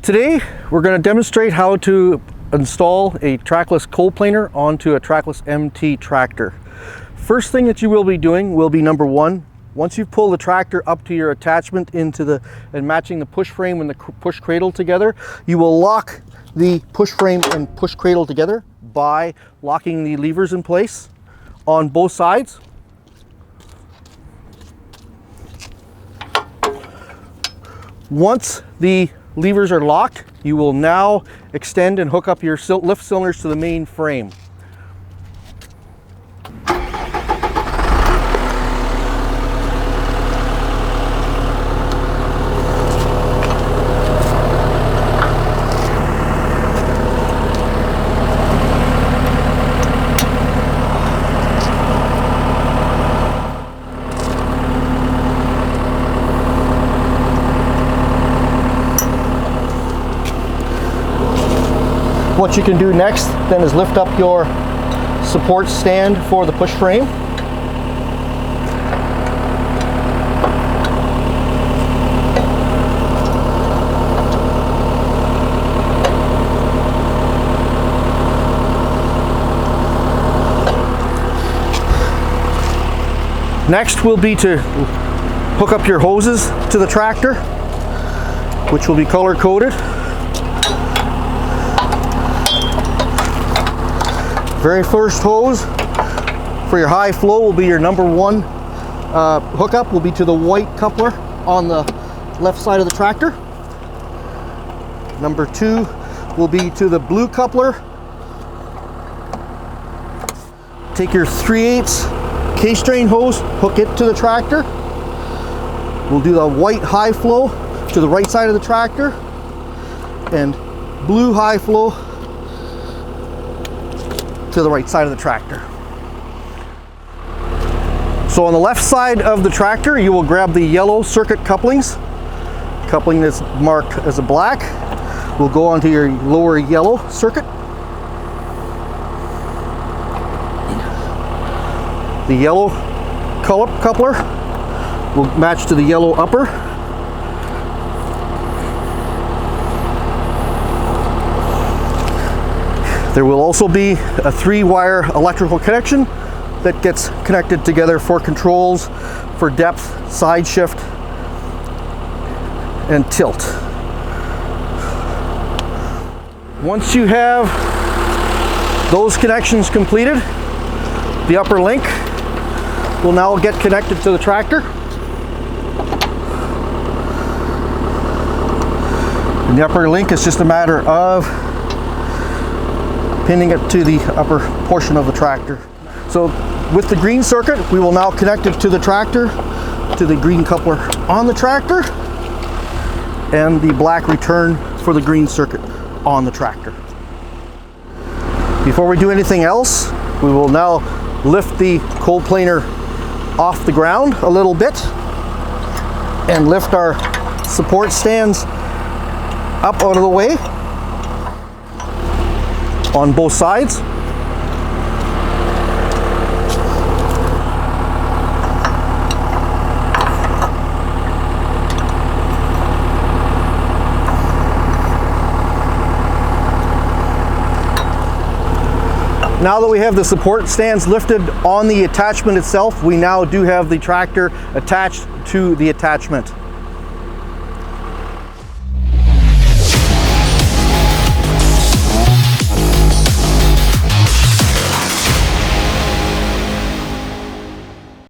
Today we're going to demonstrate how to install a Trackless Cold Planer onto a Trackless MT tractor. First thing that you will be doing will be number one, once you pull the tractor up to your attachment and matching the push frame and the push cradle together, you will lock the push frame and push cradle together by locking the levers in place on both sides. Once the levers are locked, you will now extend and hook up your lift cylinders to the main frame. What you can do next then is lift up your support stand for the push frame. Next will be to hook up your hoses to the tractor, which will be color coded. Very first hose for your high flow will be your number one hookup, will be to the white coupler on the left side of the tractor. Number two will be to the blue coupler. Take your 3/8 K-strain hose, hook it to the tractor. We'll do the white high flow to the right side of the tractor and blue high flow to the right side of the tractor. So on the left side of the tractor, you will grab the yellow circuit couplings. Coupling that's marked as a black will go onto your lower yellow circuit. The yellow coupler will match to the yellow upper. There will also be a 3-wire electrical connection that gets connected together for controls for depth, side shift, and tilt. Once you have those connections completed, the upper link will now get connected to the tractor. And the upper link is just a matter of pinning it to the upper portion of the tractor. So with the green circuit, we will now connect it to the tractor, to the green coupler on the tractor, and the black return for the green circuit on the tractor. Before we do anything else, we will now lift the cold planer off the ground a little bit and lift our support stands up out of the way on both sides. Now that we have the support stands lifted on the attachment itself, we now do have the tractor attached to the attachment.